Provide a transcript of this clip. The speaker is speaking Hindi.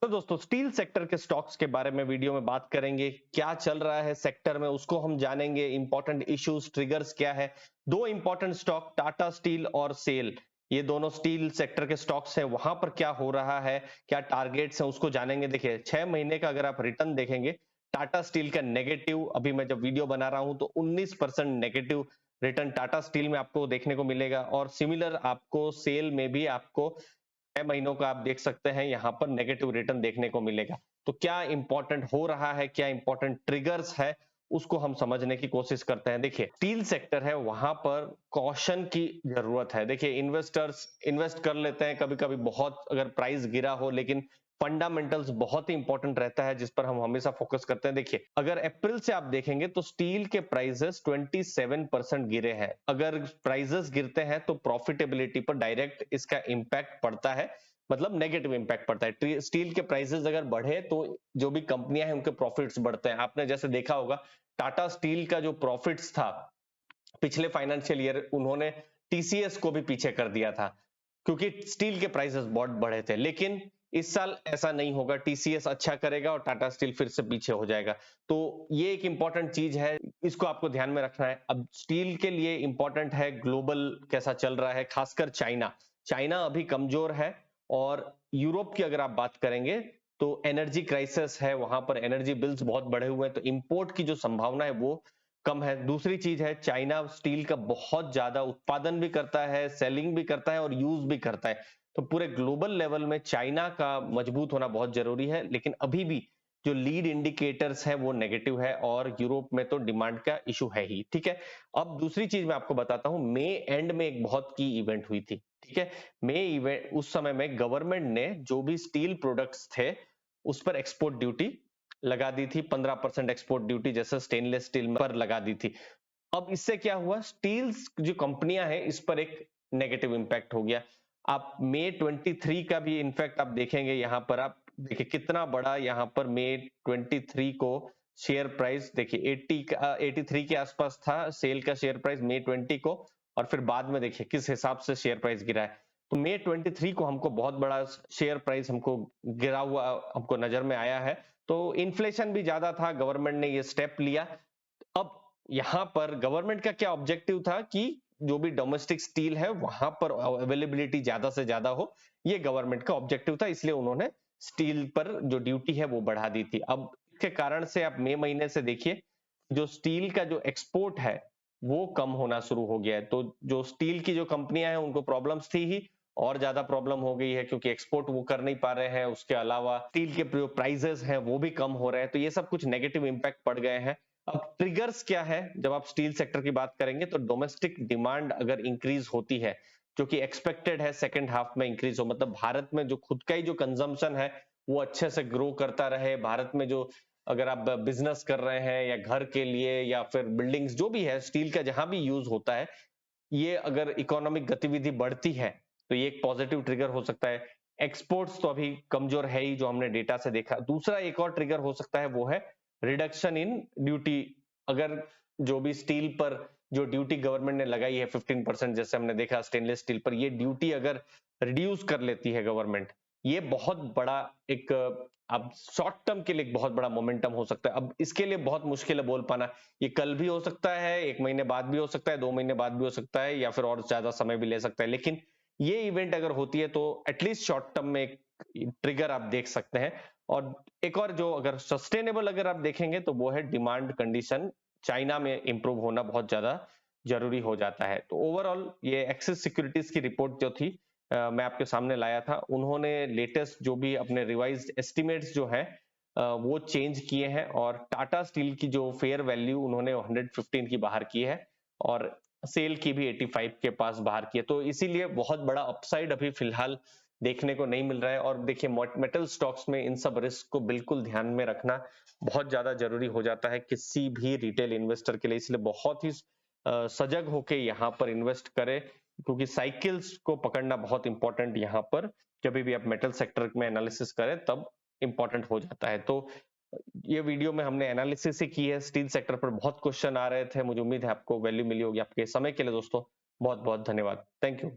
तो दोस्तों स्टील सेक्टर के स्टॉक्स के बारे में वीडियो में बात करेंगे। क्या चल रहा है सेक्टर में उसको हम जानेंगे। इंपॉर्टेंट इश्यूज ट्रिगर्स क्या है। दो इंपॉर्टेंट स्टॉक टाटा स्टील और सेल, ये दोनों स्टील सेक्टर के स्टॉक्स हैं, वहां पर क्या हो रहा है, क्या टारगेट्स हैं, उसको जानेंगे। देखिए 6 महीने का अगर आप रिटर्न देखेंगे टाटा स्टील का नेगेटिव, अभी मैं जब वीडियो बना रहा हूं तो 19% नेगेटिव रिटर्न टाटा स्टील में आपको देखने को मिलेगा। और सिमिलर आपको सेल में भी आपको 6 महीनों का आप देख सकते हैं यहाँ पर नेगेटिव रिटर्न देखने को मिलेगा। तो क्या इंपॉर्टेंट हो रहा है, क्या इंपॉर्टेंट ट्रिगर्स है, उसको हम समझने की कोशिश करते हैं। देखिए स्टील सेक्टर है, वहां पर कॉशन की जरूरत है। देखिए इन्वेस्टर्स इन्वेस्ट कर लेते हैं कभी कभी बहुत, अगर प्राइस गिरा हो, लेकिन फंडामेंटल्स बहुत ही इंपॉर्टेंट रहता है जिस पर हम हमेशा फोकस करते हैं। देखिए अगर अप्रैल से आप देखेंगे तो स्टील के प्राइसेस 27% गिरे हैं। अगर प्राइसेस गिरते हैं तो प्रॉफिटेबिलिटी पर डायरेक्ट इसका इंपैक्ट पड़ता है, मतलब नेगेटिव इंपैक्ट पड़ता है। स्टील के प्राइसेस अगर बढ़े तो जो भी कंपनियां हैं उनके प्रॉफिट्स बढ़ते हैं। आपने जैसे देखा होगा टाटा स्टील का जो प्रॉफिट्स था पिछले फाइनेंशियल ईयर, उन्होंने टीसीएस को भी पीछे कर दिया था क्योंकि स्टील के प्राइसेस बहुत बढ़े थे। लेकिन इस साल ऐसा नहीं होगा, टीसीएस अच्छा करेगा और टाटा स्टील फिर से पीछे हो जाएगा। तो ये एक इंपॉर्टेंट चीज है, इसको आपको ध्यान में रखना है। अब स्टील के लिए इंपॉर्टेंट है ग्लोबल कैसा चल रहा है, खासकर चाइना। चाइना अभी कमजोर है। और यूरोप की अगर आप बात करेंगे तो एनर्जी क्राइसिस है, वहां पर एनर्जी बिल्स बहुत बढ़े हुए हैं, तो इंपोर्ट की जो संभावना है वो कम है। दूसरी चीज है चाइना स्टील का बहुत ज्यादा उत्पादन भी करता है, सेलिंग भी करता है और यूज भी करता है। तो पूरे ग्लोबल लेवल में चाइना का मजबूत होना बहुत जरूरी है। लेकिन अभी भी जो लीड इंडिकेटर्स है वो नेगेटिव है और यूरोप में तो डिमांड का इशू है ही। ठीक है, अब दूसरी चीज मैं आपको बताता हूं। मई एंड में एक बहुत की इवेंट हुई थी। ठीक है, मई इवेंट, उस समय में गवर्नमेंट ने जो भी स्टील प्रोडक्ट्स थे उस पर एक्सपोर्ट ड्यूटी लगा दी थी। 15% एक्सपोर्ट ड्यूटी जैसे स्टेनलेस स्टील पर लगा दी थी। अब इससे क्या हुआ, स्टील जो कंपनियां हैं इस पर एक नेगेटिव इंपैक्ट हो गया। आप मई 23 का भी इनफैक्ट आप देखेंगे, यहां पर आप देखिए कितना बड़ा यहां पर मई 23 को शेयर प्राइस देखिए 83 के आसपास था सेल का शेयर प्राइस मई 20 को। और फिर बाद में देखिए किस हिसाब से शेयर प्राइस गिरा है। तो मई 23 को हमको बहुत बड़ा शेयर प्राइस हमको गिरा हुआ हमको नजर में आया है। तो इन्फ्लेशन भी ज्यादा था, गवर्नमेंट ने ये स्टेप लिया। अब यहां पर गवर्नमेंट का क्या ऑब्जेक्टिव था कि जो भी डोमेस्टिक स्टील है वहां पर अवेलेबिलिटी ज्यादा से ज्यादा हो, ये गवर्नमेंट का ऑब्जेक्टिव था, इसलिए उन्होंने स्टील पर जो ड्यूटी है वो बढ़ा दी थी। अब इसके कारण से आप मई महीने से देखिए जो स्टील का जो एक्सपोर्ट है वो कम होना शुरू हो गया है। तो जो स्टील की जो कंपनियां हैं उनको प्रॉब्लम्स थी ही, और ज्यादा प्रॉब्लम हो गई है क्योंकि एक्सपोर्ट वो कर नहीं पा रहे हैं। उसके अलावा स्टील के जो प्राइसेस हैं वो भी कम हो रहे हैं। तो ये सब कुछ नेगेटिव इंपैक्ट पड़ गए हैं। अब ट्रिगर्स क्या है, जब आप स्टील सेक्टर की बात करेंगे तो डोमेस्टिक डिमांड अगर इंक्रीज होती है, जो कि एक्सपेक्टेड है सेकंड हाफ में इंक्रीज हो, मतलब भारत में जो खुद का ही जो कंजम्पशन है वो अच्छे से ग्रो करता रहे। भारत में जो अगर आप बिजनेस कर रहे हैं या घर के लिए या फिर बिल्डिंग्स जो भी है, स्टील का जहां भी यूज होता है, ये अगर इकोनॉमिक गतिविधि बढ़ती है तो ये एक पॉजिटिव ट्रिगर हो सकता है। एक्सपोर्ट्स तो अभी कमजोर है ही, जो हमने डेटा से देखा। दूसरा एक और ट्रिगर हो सकता है वो है रिडक्शन इन ड्यूटी। अगर जो भी स्टील पर जो ड्यूटी गवर्नमेंट ने लगाई है 15%, जैसे हमने देखा स्टेनलेस स्टील पर, ये ड्यूटी अगर रिड्यूस कर लेती है गवर्नमेंट, ये बहुत बड़ा एक अब शॉर्ट टर्म के लिए एक बहुत बड़ा मोमेंटम हो सकता है। अब इसके लिए बहुत मुश्किल है बोल पाना, ये कल भी हो सकता है, 1 महीने बाद भी हो सकता है, 2 महीने बाद भी हो सकता है, या फिर और ज्यादा समय भी ले सकता है। लेकिन ये इवेंट अगर होती है तो एटलीस्ट शॉर्ट टर्म में एक ट्रिगर आप देख सकते हैं। और एक और जो अगर सस्टेनेबल अगर आप देखेंगे तो वो है डिमांड कंडीशन चाइना में इंप्रूव होना बहुत ज्यादा जरूरी हो जाता है। तो ओवरऑल ये एक्सिस सिक्योरिटीज की रिपोर्ट जो थी मैं आपके सामने लाया था। उन्होंने लेटेस्ट जो भी अपने रिवाइज्ड एस्टिमेट्स जो है वो चेंज किए हैं, और टाटा स्टील की जो फेयर वैल्यू उन्होंने 115 की बाहर की है और सेल की भी 85 के पास बाहर की है। तो इसीलिए बहुत बड़ा अपसाइड अभी फिलहाल देखने को नहीं मिल रहा है। और देखिए मेटल स्टॉक्स में इन सब रिस्क को बिल्कुल ध्यान में रखना बहुत ज्यादा जरूरी हो जाता है किसी भी रिटेल इन्वेस्टर के लिए। इसलिए बहुत ही सजग होके यहाँ पर इन्वेस्ट करें, क्योंकि साइकिल्स को पकड़ना बहुत इंपॉर्टेंट यहाँ पर जब भी आप मेटल सेक्टर में एनालिसिस करें तब इंपॉर्टेंट हो जाता है। तो ये वीडियो में हमने एनालिसिस ही की है। स्टील सेक्टर पर बहुत क्वेश्चन आ रहे थे, मुझे उम्मीद है आपको वैल्यू मिली होगी। आपके समय के लिए दोस्तों बहुत बहुत धन्यवाद। Thank you.